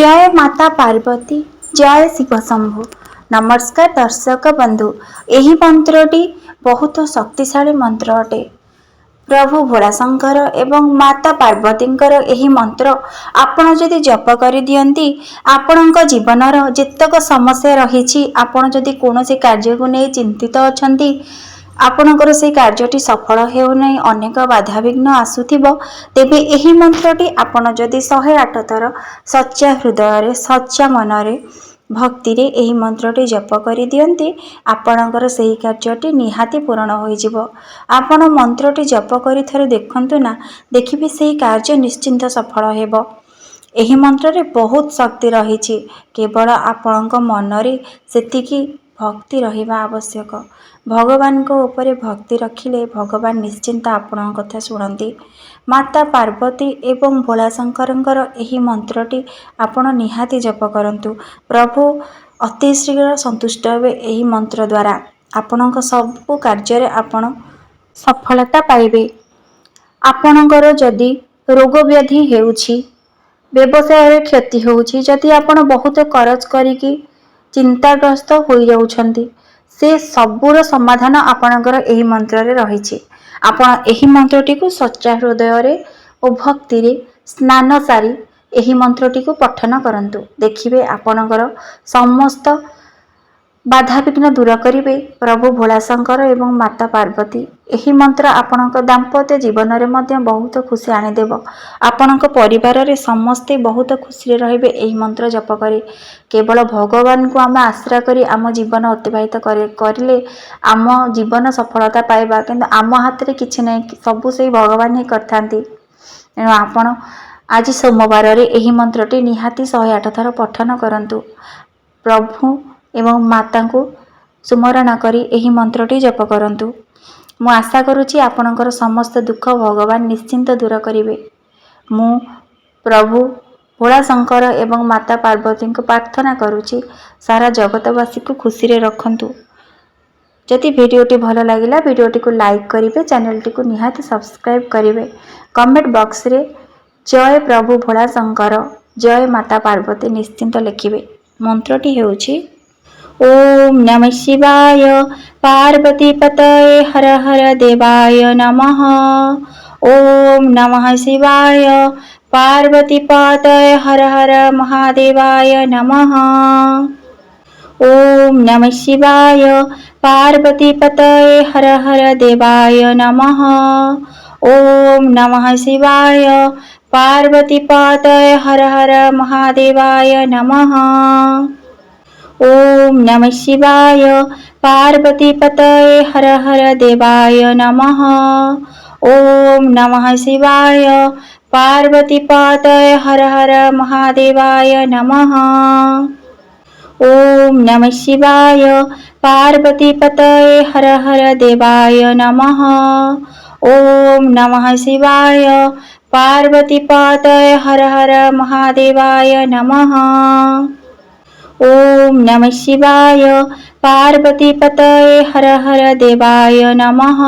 जय माता पार्वती, जय शिव शंभु। नमस्कार दर्शक बंधु। यही मंत्रटी बहुत शक्तिशाली मंत्र अटे। प्रभु भोलाशंकर एवं माता पार्वतींकर यही मंत्र आपण जदि जप कर दियंती, आपणक जीवनर जेतक समस्या रही, आपण जदि कोनोसी कार्य को नहीं चिंतित अछंती, आपणकर से कार्यटी सफल हेउनै, अनेक बाधाविघ्न आसुथिबो, तेबे एही मंत्रटी आपण जदि 108 थर सच्चा हृदय सच्चा मनरे भक्ति रे एही मंत्रटी जप करि दियंती, आपणकर सेही कार्यटी निहाती पूर्ण होई जिवो। आपण मंत्रटी जप करि थरे देखंतु ना, देखिबे सेही कार्य निश्चिंत सफल हेबो। एही मंत्र रे बहुत शक्ति रहिछि, केवल आपणक मनरे सेतिकी भक्ति रहिबा आवश्यक। भगवान को ऊपर भक्ति रखिले भगवान निश्चिंत आपण कथा शुणती। माता पार्वती एवं भोलाशंकरंकर एही मंत्रटी आपण निहाती जप करंतु। प्रभु अति शीघ्र संतुष्ट हेबे एही मंत्र द्वारा। आपणक सब कार्य आपण सफलता पाइबे। आपणकर जदि रोग व्याधि हेउछि, व्यवसाय क्षति होउछि, जदि आपण बहुत करज करिकी चिंताग्रस्त होई जाउछंती, से सबूर समाधान आपणकर एही मंत्र रे रहिछि। आपण एही मंत्रटी को सच्चा हृदय रे और भक्ति रे स्नान सारी एही मंत्रटी को पठन करंतु। देखिबे आपणकर समस्त बाधाविघ्न दूर करिवे प्रभु भोलाशंकर एवं माता पार्वती। एही मंत्र आपणक दाम्पत्य जीवन रे मध्य बहुत खुशी आनिदेव। आपणक परिवार रे समस्ते बहुत खुशी रहिबे एही मंत्र जप करी। केवल भगवान को आम आश्रा करी आम जीवन अतिबाहित करिले आम जीवन सफलता पाइबा, किंतु आम हाथ रे किछि नै, सबु सेही भगवान ही करथांती। एणु आपण आज सोमवार रे एही मंत्रटी निहाती 108 थर पठन करंतु। प्रभु एवं माता को सुमरण करी एही मंत्रटी जप करंतु। मु आशा करुछि आपणकर समस्त दुख भगवान निश्चिंत दूर करिवे। मु प्रभु भोलाशंकर एवं माता पार्वती को प्रार्थना करुछि सारा जगतवासी को खुशी रे रखंतु। जदि वीडियोटी भल लागिला वीडियोटी को लाइक करिवे, चैनलटी को निहाती सब्सक्राइब करिवे। कमेंट बॉक्स रे जय प्रभु भोलाशंकर जय माता पार्वती निश्चिंत लिखिवे। मंत्रटी हेउछि ओम नमः शिवाय पार्वती पतये हर हर देवाय नमः। ओम नमः शिवाय पार्वती पतये हर हर महादेवाय नमः। ओम नमः शिवाय पार्वती पतये हर हर देवाय नमः। ओम नमः शिवाय पार्वती पतये हर हर महादेवाय नमः। ओम नमः शिवाय पार्वती पतये हर हर देवाय नमः। ओम नमः शिवाय पार्वती पतये हर हर महादेवाय नमः। ओम नमः शिवाय पार्वती पतये हर हर देवाय नमः। ओम नमः शिवाय पार्वती पतये हर हर महादेवाय नमः। ओम नमः शिवाय पार्वती पतये हर हर देवाय नमः।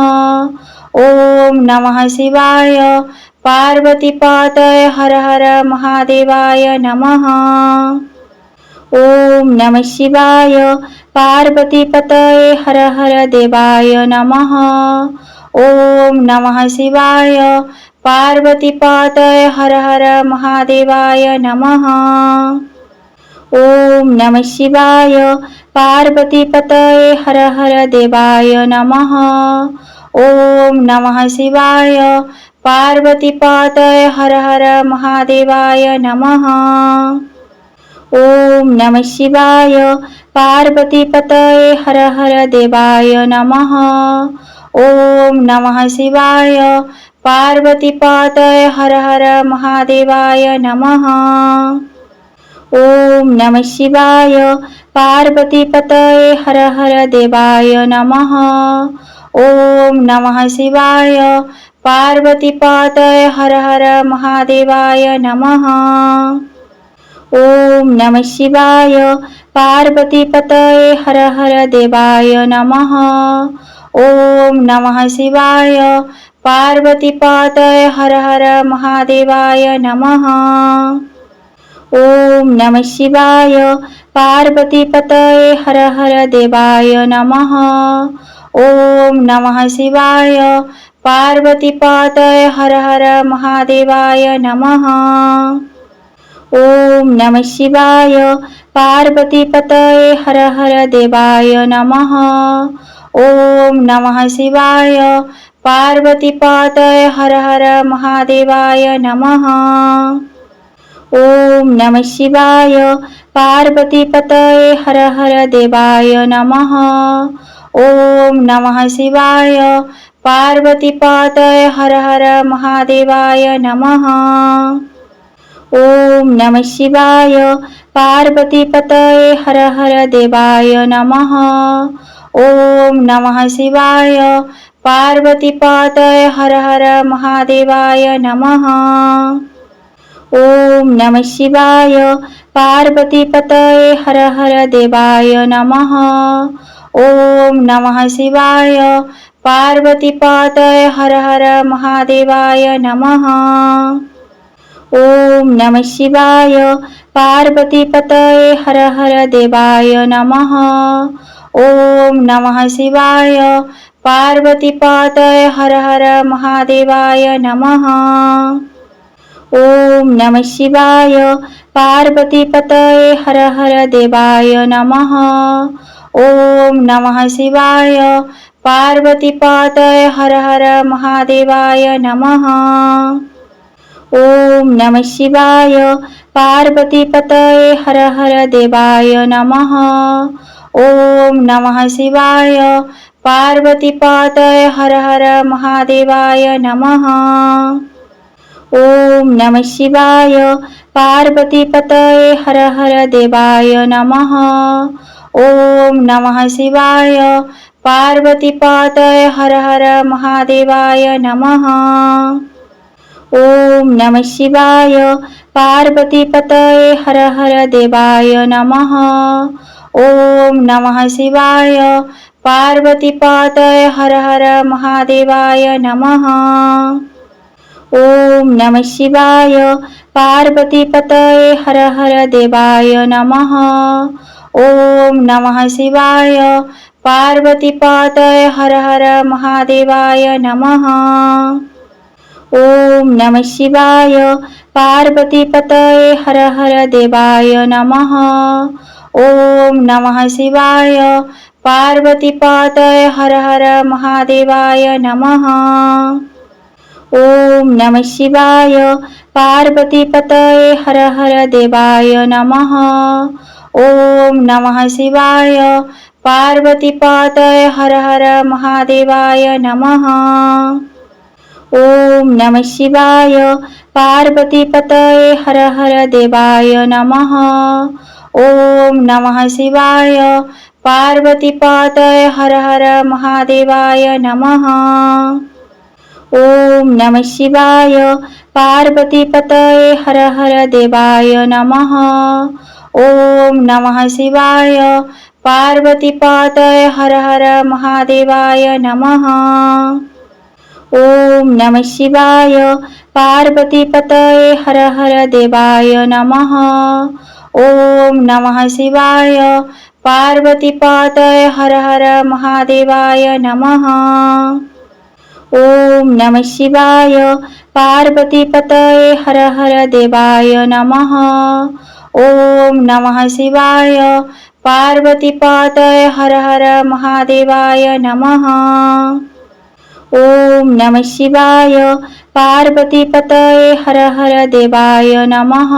ओम नमः शिवाय पार्वती पतये हर हर महादेवाय नमः। ओम नमः शिवाय पार्वती पतये हर हर देवाय नमः। ओम नमः शिवाय पार्वती पतये हर हर महादेवाय नमः। ओम नमः शिवाय पार्वती पतये हर हर देवाय नमः। ओम नमः शिवाय पार्वती पतये हर हर महादेवाय नमः। ओम नमः शिवाय पार्वती पतये हर हर देवाय नमः। ओम नमः शिवाय पार्वती पतये हर हर महादेवाय नमः। ओम नमः शिवाय पार्वती पतये हर हर देवाय नमः। ओम नमः शिवाय पार्वती पतये हर हर महादेवाय नमः। ओम नमः शिवाय पार्वती पतये हर हर देवाय नमः। ओम नमः शिवाय पार्वती पतये हर हर महादेवाय नमः। ओम नमः शिवाय पार्वतीपतये हर हर देवाय नमः। ओम नमः शिवाय पार्वतीपतये हर हर महादेवाय नमः। ओम नमः शिवाय पार्वतीपतये हर हर देवाय नमः। ओम नमः शिवाय पार्वतीपतये हर हर महादेवाय नमः। ओम नमः शिवाय पार्वतीपतये हर हर देवाय नमः। ओम नमः शिवाय पार्वतीपतये हर हर महादेवाय नमः। ओम नमः शिवाय पार्वतीपतये हर हर देवाय नमः। ओम नमः शिवाय पार्वतीपतये हर हर महादेवाय नमः। ओम नमः शिवाय पार्वतीपतये हर हर देवाय नमः। ओम नमः शिवाय पार्वतीपतये हर हर महादेवाय नमः। ओम नमः शिवाय पार्वतीपतये हर हर देवाय नमः। ओम नमः शिवाय पार्वतीपतये हर हर महादेवाय नमः। ओम नमः शिवाय पार्वतीपतये हर हर देवाय नमः। ओम नमः शिवाय पार्वतीपतये हर हर महादेवाय नमः। ओम नमः शिवाय पार्वतीपतये हर हर देवाय नमः। ओम नमः शिवाय पार्वतीपतये हर हर महादेवाय नमः। ओम नमः शिवाय पार्वतीपतये हर हर देवाय नमः। ओम नमः शिवाय पार्वतीपतये हर हर महादेवाय नमः। ओम नमः शिवाय पार्वतीपतये हर हर देवाय नमः। ओम नमः शिवाय पार्वतीपतये हर हर महादेवाय नमः। ओम नमः शिवाय पार्वतीपतये हर हर देवाय नमः। ओम नमः शिवाय पार्वतीपतये हर हर महादेवाय नमः। ओम नमः शिवाय पार्वतीपतये हर हर देवाय नमः। ओम नमः शिवाय पार्वतीपतये हर हर महादेवाय नमः। ओम नमः शिवाय पार्वतीपतये हर हर देवाय नमः। ओम नमः शिवाय पार्वतीपतये हर हर महादेवाय नमः। ओम नमः शिवाय पार्वतीपतये हर हर देवाय नमः। ओम नमः शिवाय पार्वतीपतये हर हर महादेवाय नमः। ओम नमः शिवाय पार्वतीपतये हर हर देवाय नमः। ओम नमः शिवाय पार्वतीपतये हर हर महादेवाय नमः। ओम नमः शिवाय पार्वतीपतये हर हर देवाय नमः। ओम नमः शिवाय पार्वतीपतये हर हर महादेवाय नमः। ओम नमः शिवाय पार्वतीपतये हर हर देवाय नमः। ओम नमः शिवाय पार्वतीपतये हर हर महादेवाय नमः। ओम नमः शिवाय पार्वतीपतये हर हर देवाय नमः।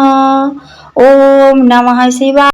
ओम नमः शिवाय।